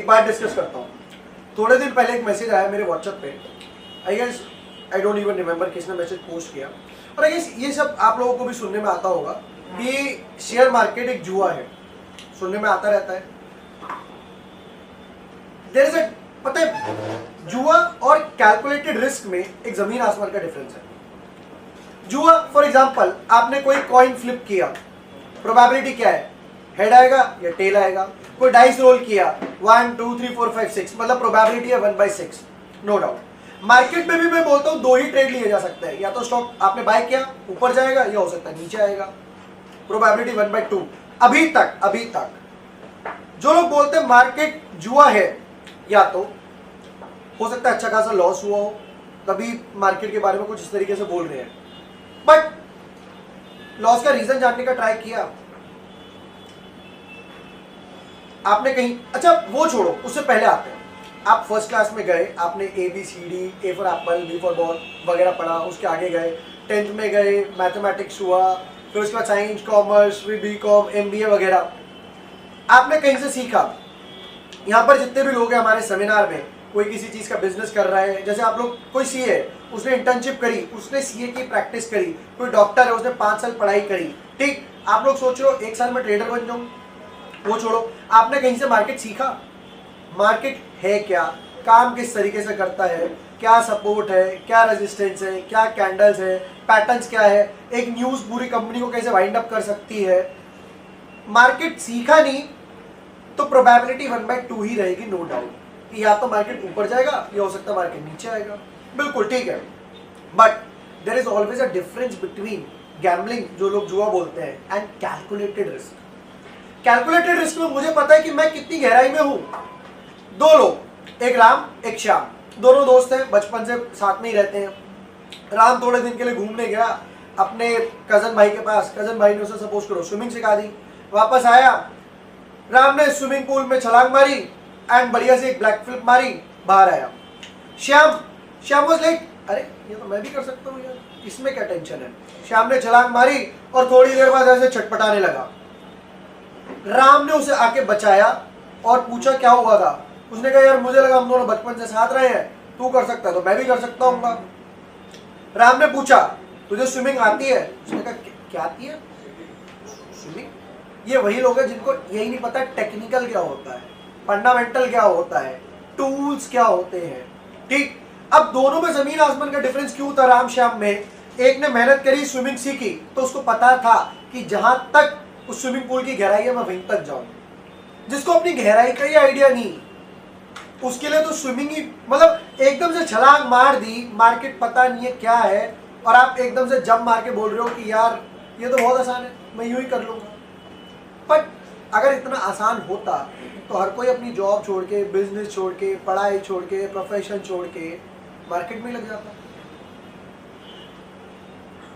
बात डिस्कस करता हूँ। थोड़े दिन पहले एक मैसेज आया मेरे व्हाट्सएप पे, आई डोंट इवन रिमेंबर किसने मैसेज पोस्ट किया, और आई गेस ये सब आप लोगों को भी सुनने में आता होगा कि शेयर मार्केट एक जुआ है, सुनने में आता रहता है। देयर इज अ, पता है जुआ और कैलकुलेटेड रिस्क में एक जमीन आसमान का डिफरेंस है। जुआ फॉर एग्जांपल, आपने कोई कॉइन फ्लिप किया, प्रोबेबिलिटी क्या है, हेड आएगा या टेल आएगा। कोई डाइस रोल किया 1 2 3 4 5 6, मतलब प्रोबेबिलिटी है 1/6, नो डाउट। मार्केट में भी मैं बोलता हूँ 2 ही ट्रेड लिए जा सकते हैं, या तो स्टॉक आपने बाय किया ऊपर जाएगा या हो सकता है नीचे आएगा, प्रोबेबिलिटी 1/2। अभी तक जो लोग बोलते हैं मार्केट जुआ है, या तो हो सकता है अच्छा खासा लॉस हुआ हो, तभी मार्केट के बारे में कुछ इस तरीके से बोल रहे हैं। बट लॉस का रीजन जानने का ट्राई किया आपने कहीं? अच्छा वो छोड़ो, उससे पहले आते हैं। आप फर्स्ट क्लास में गए, आपने ABCD, A for Apple, B for ball वगैरह पढ़ा, उसके आगे गए, 10th में गए, मैथमेटिक्स हुआ, फिर उसके बाद साइंस, कॉमर्स, फिर BCom, MBA वगैरह आपने कहीं से सीखा। यहाँ पर जितने भी लोग हैं हमारे सेमिनार में, कोई किसी चीज़ का बिजनेस कर रहा है, जैसे आप लोग, कोई CA है उसने इंटर्नशिप करी, उसने CA की प्रैक्टिस करी, कोई डॉक्टर है उसने 5 साल पढ़ाई करी, ठीक। आप लोग सोच रहे हो 1 साल में ट्रेडर बन जाऊँ, वो छोड़ो, आपने कहीं से मार्केट सीखा। मार्केट है क्या, काम किस तरीके से करता है, क्या सपोर्ट है, क्या रेजिस्टेंस है, क्या कैंडल्स है, पैटर्न्स क्या है, एक न्यूज़ पूरी कंपनी को कैसे वाइंड अप कर सकती है। मार्केट सीखा नहीं तो प्रोबेबिलिटी 1/2 ही रहेगी, नो डाउट, कि या तो मार्केट ऊपर जाएगा या हो सकता है मार्केट नीचे आएगा, बिल्कुल ठीक है। But there is always a difference between gambling, जो लोग जुआ बोलते हैं, and calculated risk. Calculated risk में मुझे पता है कि मैं कितनी गहराई में हूं। 2 लोग, एक राम एक श्याम, दोनों दोस्त हैं, बचपन से साथ में ही रहते हैं। राम थोड़े दिन के लिए घूमने गया अपने कजन भाई के पास, कजन भाई ने उसे सपोज करो स्विमिंग सिखा दी, वापस आया, राम ने स्विमिंग पूल में छलांग मारी एंड बढ़िया से एक ब्लैक फ्लिप मारी, बाहर आया। श्याम वाज लाइक, अरे ये तो मैं भी कर सकता हूँ यार, इसमें क्या टेंशन है। श्याम ने छलांग मारी और थोड़ी देर बाद ऐसे छटपटाने लगा। राम ने उसे आके बचाया और पूछा क्या हुआ था। उसने कहा यार मुझे लगा हम दोनों बचपन से साथ रहे हैं, तू कर सकता है तो मैं भी कर सकता हूँ। राम ने पूछा तुझे स्विमिंग आती है? उसने कहा क्या आती है स्विमिंग? ये वही लोग हैं जिनको यही नहीं पता टेक्निकल क्या होता है, फंडामेंटल क्या होता है, टूल्स क्या होते हैं, ठीक। अब दोनों में जमीन आसमान का डिफरेंस क्यों था राम श्याम में? एक ने मेहनत करी, स्विमिंग सीखी, तो उसको पता था कि जहां तक उस स्विमिंग पूल की गहराई है मैं वहीं तक जाऊं। जिसको अपनी गहराई का ही आइडिया नहीं, उसके लिए तो स्विमिंग ही, मतलब एकदम से छलांग मार दी, मार्केट पता नहीं है क्या है, और आप एकदम से जंप मार के बोल रहे हो कि यार ये तो बहुत आसान है, मैं यूं ही कर लूंगा। बट अगर इतना आसान होता तो हर कोई अपनी जॉब छोड़ के, बिजनेस छोड़ के, पढ़ाई छोड़ के, प्रोफेशन छोड़ के मार्केट में लग जाता।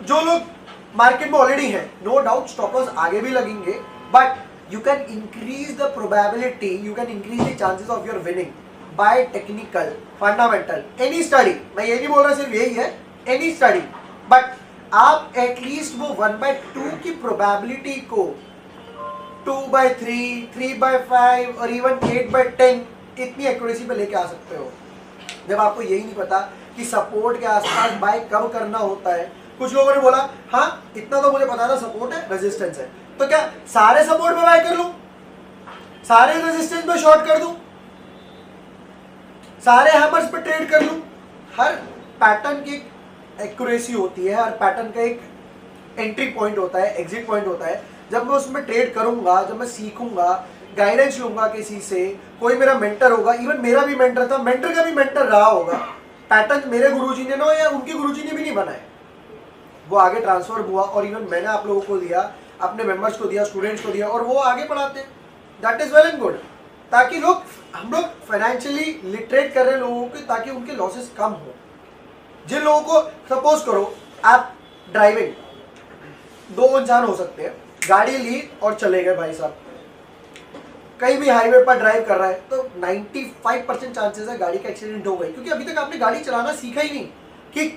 जो लोग मार्केट में ऑलरेडी है, नो डाउट स्टॉपर्स आगे भी लगेंगे, but you can increase the probability, you can increase the chances of your winning by technical, fundamental, any study. मैं ये नहीं बोल रहा सिर्फ यही है, एनी स्टडी, बट आप एटलीस्ट वो 1/2 की प्रोबेबिलिटी को 2/3, 3/5 और इवन 8/10 इतनी एक्यूरेसी पे लेके आ सकते हो, जब आपको यही नहीं पता कि सपोर्ट के आसपास बाय कब करना होता है। कुछ लोगों ने बोला हाँ इतना तो मुझे पता था, सपोर्ट है, रेजिस्टेंस है, तो क्या सारे सपोर्ट पे बाय कर लूं, सारे रेजिस्टेंस पे शॉर्ट कर दूं, सारे हैमर्स पे ट्रेड कर लूं? हर पैटर्न की एक्यूरेसी होती है, हर पैटर्न का एक एंट्री पॉइंट होता है, एग्जिट पॉइंट होता है। जब मैं उसमें ट्रेड करूंगा, जब मैं सीखूंगा, गाइडेंस लूंगा किसी से, कोई मेरा मेंटर होगा, इवन मेरा भी मेंटर था, मेंटर का भी मेंटर रहा होगा, पैटर्न मेरे गुरुजी ने ना या उनके गुरुजी ने भी नहीं बनाए, वो आगे ट्रांसफर हुआ और इवन मैंने आप लोगों को दिया, अपने मेंबर्स को दिया, स्टूडेंट्स को दिया, और वो आगे पढ़ाते हैं। That is well and good, ताकि हम लोग फाइनेंशियली लिटरेट कर रहे हैं लोगों के, ताकि उनके लॉसेस कम हो। जिन लोगों को, सपोज करो आप ड्राइविंग, 2 इंसान हो सकते हैं, गाड़ी ली और चले गए भाई साहब, कहीं भी हाईवे पर ड्राइव कर रहा है, तो 95% चांसेस है गाड़ी का एक्सीडेंट हो गई, क्योंकि अभी तक आपने गाड़ी चलाना सीखा ही नहीं कि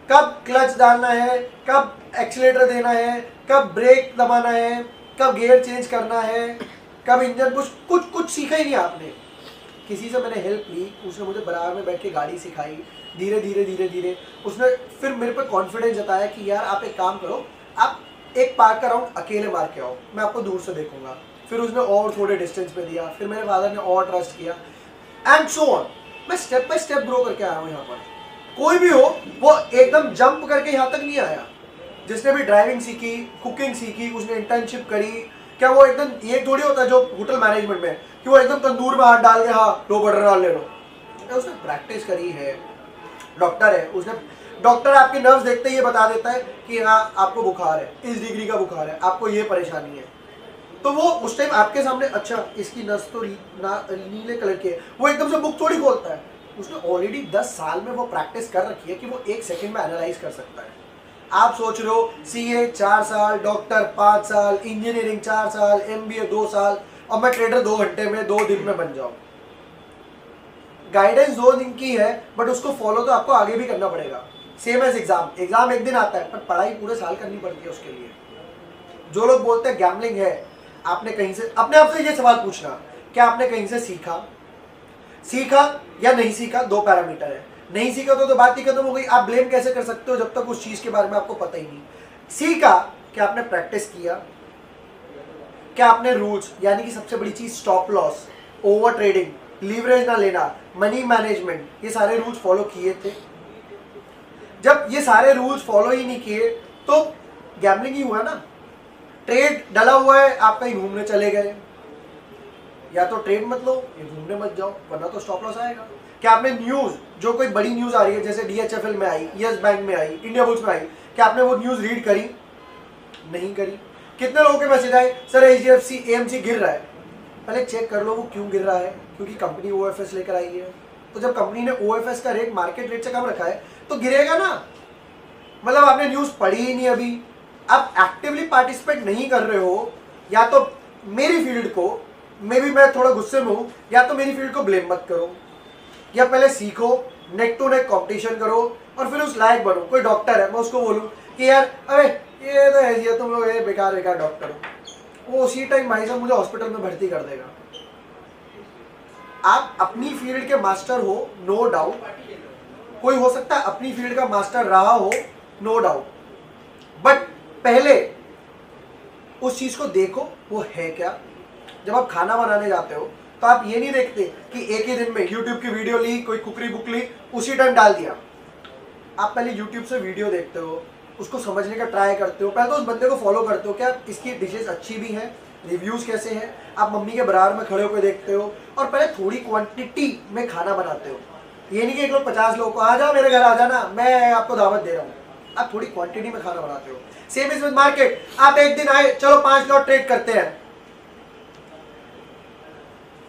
कब क्लच डालना है, कब एक्सीलेटर देना है, कब ब्रेक दबाना है, कब गियर चेंज करना है, कब इंजन पुश, कुछ सीखा ही नहीं आपने किसी से मैंने हेल्प ली, उसने मुझे बराबर में बैठ के गाड़ी सिखाई, धीरे धीरे धीरे धीरे उसने फिर मेरे पे कॉन्फिडेंस जताया कि यार आप एक काम करो, आप एक पार्क का राउंड अकेले मार के आओ, मैं आपको दूर से देखूंगा। फिर उसने और थोड़े डिस्टेंस पे दिया, फिर मेरे फादर ने और ट्रस्ट किया एंड सो ऑन। मैं स्टेप बाय स्टेप ग्रो करके आया हूँ यहाँ पर। कोई भी हो वो एकदम जंप करके यहाँ तक नहीं आया। जिसने भी ड्राइविंग सीखी, कुकिंग सीखी, उसने इंटर्नशिप करी, क्या वो एकदम ये थोड़ी होता है जो होटल मैनेजमेंट में कि वो एकदम तंदूर में हाथ डाल के हाँ लो बटर नान ले लो। उसने प्रैक्टिस करी है। डॉक्टर है, उसने डॉक्टर आपके नर्व्स देखते ही ये बता देता है कि हाँ आपको बुखार है, इस डिग्री का बुखार है, आपको ये परेशानी है। तो वो उस टाइम आपके सामने अच्छा इसकी नस तो नीले कलर की है, वो एकदम से बुक थोड़ी खोलता है। उसने ऑलरेडी 10 साल में वो प्रैक्टिस कर रखी है कि वो 1 सेकंड में एनालाइज कर सकता है। आप सोच रहे हो सीए 4 साल, डॉक्टर 5 साल, इंजीनियरिंग 4 साल, एमबीए 2 साल और मैं ट्रेडर 2 घंटे में 2 दिन में बन जाऊं। गाइडेंस 2 दिन की है बट उसको फॉलो तो आपको आगे भी करना पड़ेगा। सेम एज एग्जाम एक दिन आता है पर पढ़ाई पूरे साल करनी पड़ती है उसके लिए। जो लोग बोलते हैं गैम्बलिंग है, आपने कहीं से अपने आप से ये सवाल पूछना, क्या आपने कहीं से सीखा या नहीं सीखा? 2 पैरामीटर है। नहीं सीखा तो बात ही खत्म हो गई। आप ब्लेम कैसे कर सकते हो जब तक उस चीज के बारे में आपको पता ही नहीं। सीखा, क्या आपने प्रैक्टिस किया, क्या आपने रूल्स यानी कि सबसे बड़ी चीज stop loss, over trading, leverage ना लेना, मनी मैनेजमेंट, ये सारे रूल्स फॉलो किए थे? जब ये सारे रूल्स फॉलो ही नहीं किए तो गैम्बलिंग ही हुआ ना। ट्रेड डला हुआ है, आप कहीं घूमने चले गए, या तो ट्रेड मत लो या घूमने मत जाओ वरना तो स्टॉप लॉस आएगा। क्या आपने न्यूज, जो कोई बड़ी न्यूज आ रही है जैसे डीएचएफएल में आई, यस बैंक में आई, इंडिया बुल्स में आई, क्या आपने वो न्यूज रीड करी? नहीं करी। कितने लोगों के मैसेज आए, सर एचडीएफसी एएमसी गिर रहा है। पहले चेक कर लो वो क्यों गिर रहा है, क्योंकि कंपनी ओएफएस लेकर आई है। तो जब कंपनी ने ओएफएस का रेट मार्केट रेट से कम रखा है तो गिरेगा ना। मतलब आपने न्यूज पढ़ी ही नहीं, अभी आप एक्टिवली पार्टिसिपेट नहीं कर रहे हो, या तो मेरी फील्ड को, मे बी मैं थोड़ा गुस्से में हूं, या तो मेरी फील्ड को ब्लेम मत करो, या पहले सीखो, नेक टू नेक कॉम्पिटिशन करो और फिर उस लायक बनो। कोई डॉक्टर है, मैं उसको बोलूं कि यार अरे ये तो है ये तुम लोग ये बेकार बेकार डॉक्टर हो, वो उसी टाइम भाई साहब मुझे हॉस्पिटल में भर्ती कर देगा। आप अपनी फील्ड के मास्टर हो, नो डाउट। कोई हो सकता है अपनी फील्ड का मास्टर रहा हो, नो डाउट, बट पहले उस चीज को देखो वो है क्या। जब आप खाना बनाने जाते हो तो आप ये नहीं देखते कि एक ही दिन में यूट्यूब की वीडियो ली, कोई कुकरी बुक ली, उसी टाइम डाल दिया। आप पहले यूट्यूब से वीडियो देखते हो, उसको समझने का ट्राई करते हो, पहले तो उस बंदे को फॉलो करते हो, क्या इसकी डिशेस अच्छी भी हैं, रिव्यूज कैसे हैं, आप मम्मी के बराबर में खड़े होकर देखते हो और पहले थोड़ी क्वांटिटी में खाना बनाते हो। ये नहीं कि एक लोग 50 लोगों को आ जाओ मेरे घर आ जाना, मैं आपको दावत दे रहा हूँ। आप थोड़ी क्वांटिटी में खाना बनाते हो। Same is with market. आप एक दिन आए, चलो 5 लॉट ट्रेड करते हैं,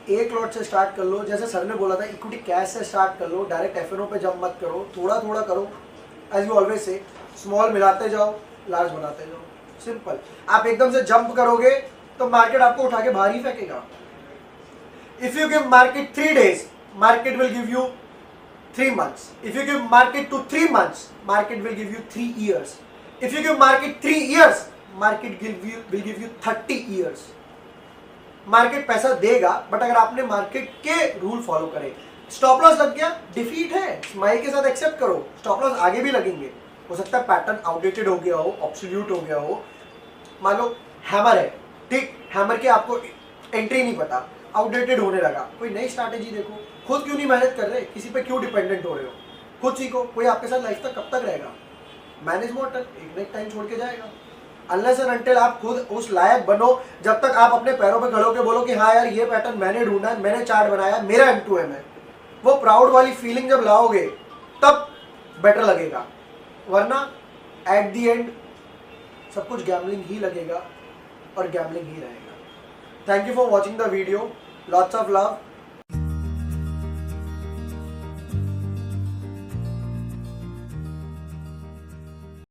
1 लॉट से स्टार्ट कर लो। जैसे सर ने बोला था इक्विटी कैश से स्टार्ट कर लो, डायरेक्ट एफएनओ पे जंप मत करो, थोड़ा थोड़ा करो। As you always say small मिलाते जाओ, लार्ज बनाते जाओ, सिंपल। आप एकदम से जंप करोगे तो मार्केट आपको उठा के बाहर ही फेंकेगा। If you give market 3 days, market will give you 3 months. If you give market to 3 months, market will give you 3 years. If you give market 3 years, market will give you 30 years. Market पैसा देगा but अगर आपने market के rule follow करे। Stop loss लग गया, defeat है, smile के साथ एक्सेप्ट करो। स्टॉप लॉस आगे भी लगेंगे, हो सकता है पैटर्न आउटडेटेड हो गया हो, ऑब्सोल्यूट हो गया हो। मान लो हैमर है, ठीक, हैमर के आपको एंट्री नहीं पता, आउटडेटेड होने लगा, कोई नई स्ट्रैटेजी देखो। खुद क्यों नहीं मेहनत कर रहे, किसी पे क्यों डिपेंडेंट हो रहे हो? खुद सीखो। कोई आपके साथ लाइफ तक कब तक रहेगा? मैनेज मोटर एक ना एक टाइम छोड़ के जाएगा। अनलेस एंड अनटिल आप खुद उस लायक बनो, जब तक आप अपने पैरों पे खड़े होकर बोलो कि हाँ यार ये पैटर्न मैंने ढूंढा है, मैंने चार्ट बनाया, मेरा M2M है, वो प्राउड वाली फीलिंग जब लाओगे तब बेटर लगेगा। वरना एट द एंड सब कुछ गैम्बलिंग ही लगेगा और गैम्बलिंग ही रहेगा। Thank you for watching the video, lots of love.